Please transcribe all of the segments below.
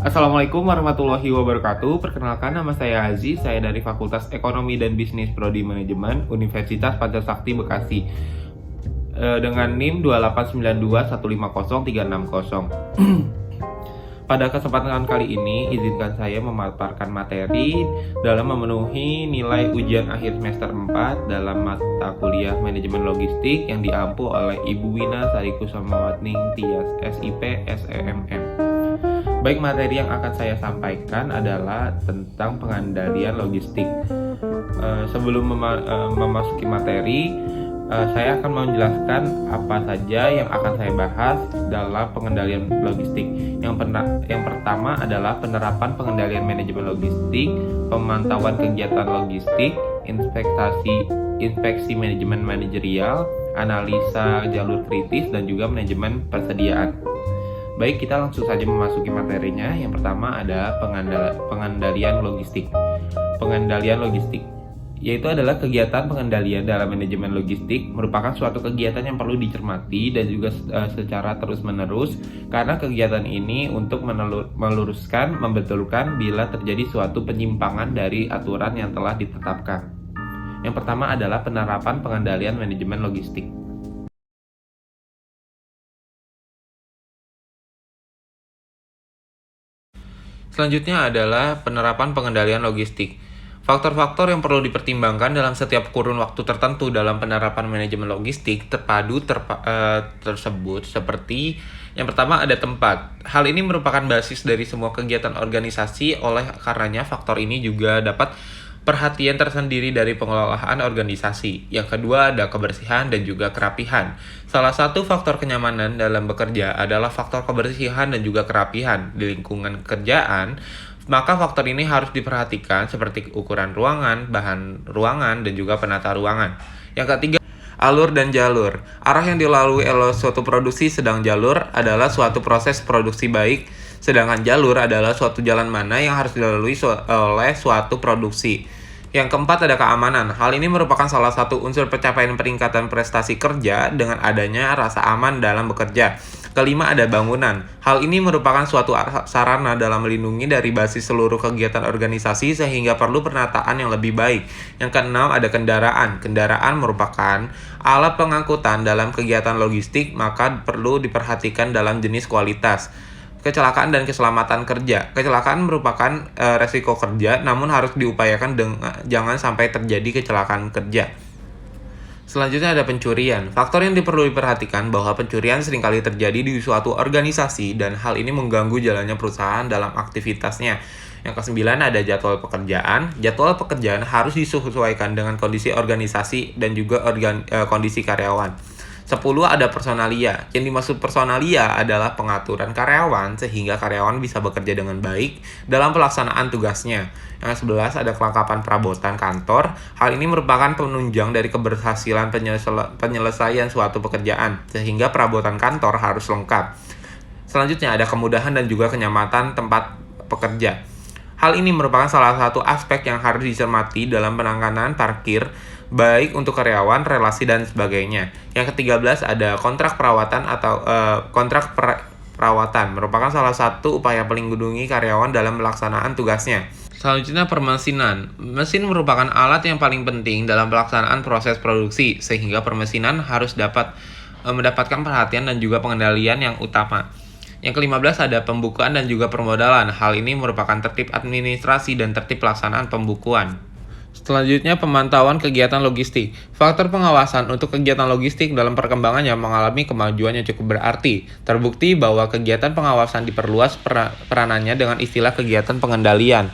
Assalamualaikum warahmatullahi wabarakatuh. Perkenalkan, nama saya Aziz. Saya dari Fakultas Ekonomi dan Bisnis Prodi Manajemen Universitas Pancasakti Bekasi, dengan NIM 289215030. Pada kesempatan kali ini, izinkan saya memaparkan materi dalam memenuhi nilai ujian akhir semester 4 dalam mata kuliah Manajemen Logistik yang diampu oleh Ibu Wina Sarikusumawatning Tias, SIP SEMM. Baik, materi yang akan saya sampaikan adalah tentang pengendalian logistik. Sebelum memasuki materi, saya akan menjelaskan apa saja yang akan saya bahas dalam pengendalian logistik. Yang pertama adalah penerapan pengendalian manajemen logistik, pemantauan kegiatan logistik, inspeksi manajemen manajerial, analisa jalur kritis, dan juga manajemen persediaan. Baik, kita langsung saja memasuki materinya. Yang pertama adalah pengendalian logistik. Pengendalian logistik yaitu adalah kegiatan pengendalian dalam manajemen logistik, merupakan suatu kegiatan yang perlu dicermati dan juga secara terus-menerus, karena kegiatan ini untuk meluruskan, membetulkan bila terjadi suatu penyimpangan dari aturan yang telah ditetapkan. Yang pertama adalah penerapan pengendalian manajemen logistik. Selanjutnya adalah penerapan pengendalian logistik. Faktor-faktor yang perlu dipertimbangkan dalam setiap kurun waktu tertentu dalam penerapan manajemen logistik tersebut seperti yang pertama ada tempat. Hal ini merupakan basis dari semua kegiatan organisasi, oleh karenanya faktor ini juga dapat perhatian tersendiri dari pengelolaan organisasi. Yang kedua ada kebersihan dan juga kerapihan. Salah satu faktor kenyamanan dalam bekerja adalah faktor kebersihan dan juga kerapihan di lingkungan kerjaan. Maka faktor ini harus diperhatikan seperti ukuran ruangan, bahan ruangan, dan juga penata ruangan. Yang ketiga, alur dan jalur. Arah yang dilalui oleh suatu produksi, sedang jalur adalah suatu proses produksi baik, sedangkan jalur adalah suatu jalan mana yang harus dilalui oleh suatu produksi. Yang keempat ada keamanan. Hal ini merupakan salah satu unsur pencapaian peningkatan prestasi kerja dengan adanya rasa aman dalam bekerja. Kelima ada bangunan. Hal ini merupakan suatu sarana dalam melindungi dari basis seluruh kegiatan organisasi sehingga perlu penataan yang lebih baik. Yang keenam ada kendaraan. Kendaraan merupakan alat pengangkutan dalam kegiatan logistik, maka perlu diperhatikan dalam jenis, kualitas. Kecelakaan dan keselamatan kerja. Kecelakaan merupakan resiko kerja, namun harus diupayakan jangan sampai terjadi kecelakaan kerja. Selanjutnya ada pencurian. Faktor yang perlu diperhatikan bahwa pencurian seringkali terjadi di suatu organisasi dan hal ini mengganggu jalannya perusahaan dalam aktivitasnya. Yang kesembilan ada jadwal pekerjaan. Jadwal pekerjaan harus disesuaikan dengan kondisi organisasi dan juga kondisi karyawan. 10 ada personalia. Yang dimaksud personalia adalah pengaturan karyawan sehingga karyawan bisa bekerja dengan baik dalam pelaksanaan tugasnya. Yang 11 ada kelengkapan perabotan kantor. Hal ini merupakan penunjang dari keberhasilan penyelesaian suatu pekerjaan sehingga perabotan kantor harus lengkap. Selanjutnya ada kemudahan dan juga kenyamanan tempat pekerja. Hal ini merupakan salah satu aspek yang harus dicermati dalam penanganan parkir, baik untuk karyawan, relasi, dan sebagainya. Yang ke-13 ada kontrak perawatan atau perawatan, merupakan salah satu upaya melindungi karyawan dalam pelaksanaan tugasnya. Selanjutnya permesinan. Mesin merupakan alat yang paling penting dalam pelaksanaan proses produksi, sehingga permesinan harus mendapatkan perhatian dan juga pengendalian yang utama. Yang ke-15 ada pembukuan dan juga permodalan. Hal ini merupakan tertib administrasi dan tertib pelaksanaan pembukuan. Selanjutnya pemantauan kegiatan logistik. Faktor pengawasan untuk kegiatan logistik dalam perkembangannya mengalami kemajuan yang cukup berarti. Terbukti bahwa kegiatan pengawasan diperluas peranannya dengan istilah kegiatan pengendalian.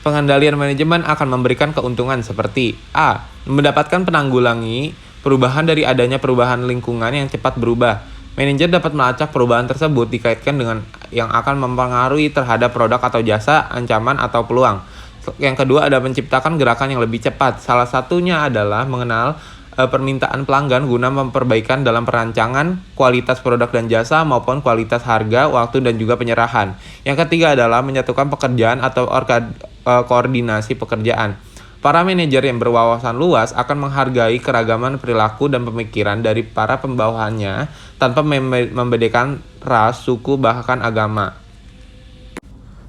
Pengendalian manajemen akan memberikan keuntungan seperti A. Mendapatkan penanggulangi perubahan dari adanya perubahan lingkungan yang cepat berubah. Manajer dapat melacak perubahan tersebut dikaitkan dengan yang akan mempengaruhi terhadap produk atau jasa, ancaman atau peluang. Yang kedua ada menciptakan gerakan yang lebih cepat. Salah satunya adalah mengenal permintaan pelanggan guna memperbaikan dalam perancangan kualitas produk dan jasa maupun kualitas harga, waktu, dan juga penyerahan. Yang ketiga adalah menyatukan pekerjaan atau koordinasi pekerjaan. Para manajer yang berwawasan luas akan menghargai keragaman perilaku dan pemikiran dari para pembawahannya tanpa membedakan ras, suku, bahkan agama.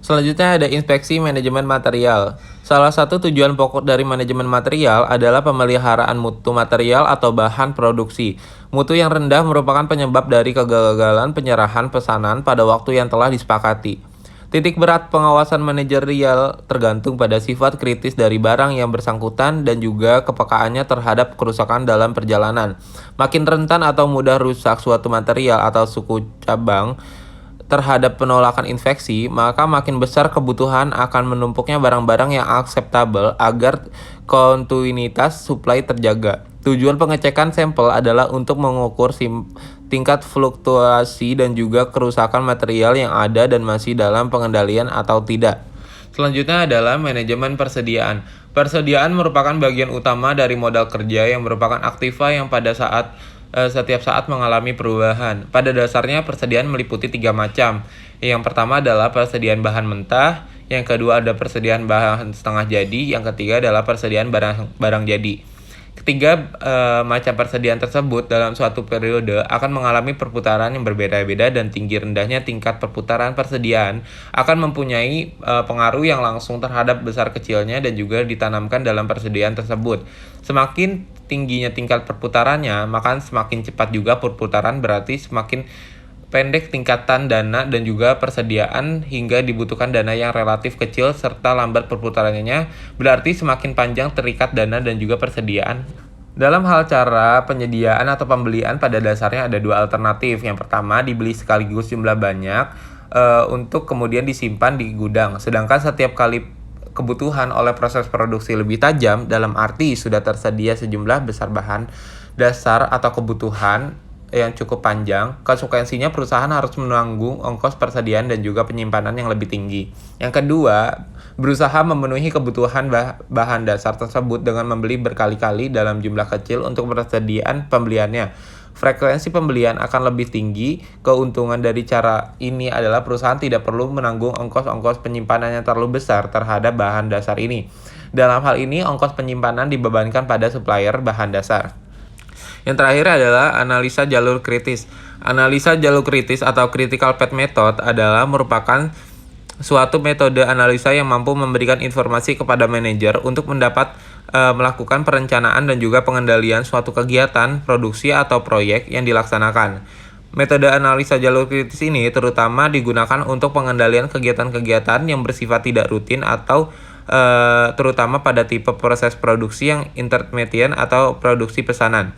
Selanjutnya ada inspeksi manajemen material. Salah satu tujuan pokok dari manajemen material adalah pemeliharaan mutu material atau bahan produksi. Mutu yang rendah merupakan penyebab dari kegagalan penyerahan pesanan pada waktu yang telah disepakati. Titik berat pengawasan manajerial tergantung pada sifat kritis dari barang yang bersangkutan dan juga kepekaannya terhadap kerusakan dalam perjalanan. Makin rentan atau mudah rusak suatu material atau suku cabang terhadap penolakan infeksi, maka makin besar kebutuhan akan menumpuknya barang-barang yang akseptabel agar kontinuitas suplai terjaga. Tujuan pengecekan sampel adalah untuk mengukur tingkat fluktuasi dan juga kerusakan material yang ada dan masih dalam pengendalian atau tidak. Selanjutnya adalah manajemen persediaan. Persediaan merupakan bagian utama dari modal kerja yang merupakan aktiva yang setiap saat mengalami perubahan. Pada dasarnya persediaan meliputi 3 macam. Yang pertama adalah persediaan bahan mentah, yang kedua ada persediaan bahan setengah jadi, yang ketiga adalah persediaan barang jadi. Ketiga macam persediaan tersebut dalam suatu periode akan mengalami perputaran yang berbeda-beda dan tinggi rendahnya tingkat perputaran persediaan akan mempunyai pengaruh yang langsung terhadap besar kecilnya dan juga ditanamkan dalam persediaan tersebut. Semakin tingginya tingkat perputarannya, maka semakin cepat juga perputaran, berarti semakin pendek tingkatan dana dan juga persediaan hingga dibutuhkan dana yang relatif kecil serta lambat perputarannya, berarti semakin panjang terikat dana dan juga persediaan. Dalam hal cara penyediaan atau pembelian pada dasarnya ada 2 alternatif. Yang pertama dibeli sekaligus jumlah banyak untuk kemudian disimpan di gudang. Sedangkan setiap kali kebutuhan oleh proses produksi lebih tajam, dalam arti sudah tersedia sejumlah besar bahan dasar atau kebutuhan yang cukup panjang, konsekuensinya perusahaan harus menanggung ongkos persediaan dan juga penyimpanan yang lebih tinggi. Yang kedua, berusaha memenuhi kebutuhan bahan dasar tersebut dengan membeli berkali-kali dalam jumlah kecil untuk persediaan pembeliannya. Frekuensi pembelian akan lebih tinggi. Keuntungan dari cara ini adalah perusahaan tidak perlu menanggung ongkos-ongkos penyimpanan yang terlalu besar terhadap bahan dasar ini. Dalam hal ini, ongkos penyimpanan dibebankan pada supplier bahan dasar. Yang terakhir adalah analisa jalur kritis. Analisa jalur kritis atau critical path method adalah merupakan suatu metode analisa yang mampu memberikan informasi kepada manajer untuk melakukan perencanaan dan juga pengendalian suatu kegiatan, produksi atau proyek yang dilaksanakan. Metode analisa jalur kritis ini terutama digunakan untuk pengendalian kegiatan-kegiatan yang bersifat tidak rutin atau terutama pada tipe proses produksi yang intermediate atau produksi pesanan.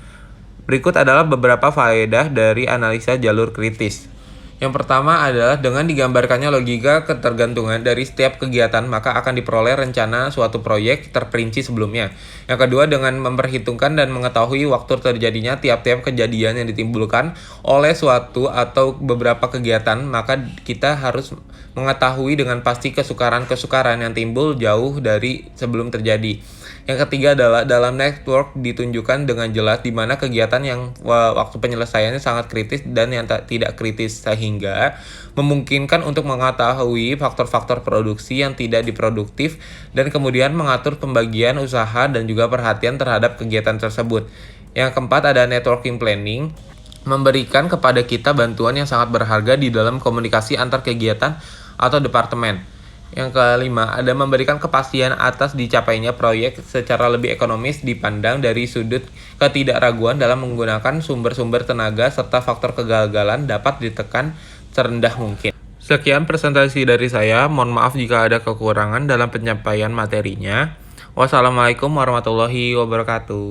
Berikut adalah beberapa faedah dari analisa jalur kritis. Yang pertama adalah dengan digambarkannya logika ketergantungan dari setiap kegiatan, maka akan diperoleh rencana suatu proyek terperinci sebelumnya. Yang kedua, dengan memperhitungkan dan mengetahui waktu terjadinya tiap-tiap kejadian yang ditimbulkan oleh suatu atau beberapa kegiatan, maka kita harus mengetahui dengan pasti kesukaran-kesukaran yang timbul jauh dari sebelum terjadi. Yang ketiga adalah dalam network ditunjukkan dengan jelas di mana kegiatan yang waktu penyelesaiannya sangat kritis dan yang tidak kritis, sehingga memungkinkan untuk mengetahui faktor-faktor produksi yang tidak diproduktif dan kemudian mengatur pembagian usaha dan juga perhatian terhadap kegiatan tersebut. Yang keempat ada networking planning, memberikan kepada kita bantuan yang sangat berharga di dalam komunikasi antar kegiatan atau departemen. Yang kelima, ada memberikan kepastian atas dicapainya proyek secara lebih ekonomis dipandang dari sudut ketidakraguan dalam menggunakan sumber-sumber tenaga serta faktor kegagalan dapat ditekan serendah mungkin. Sekian presentasi dari saya, mohon maaf jika ada kekurangan dalam penyampaian materinya. Wassalamualaikum warahmatullahi wabarakatuh.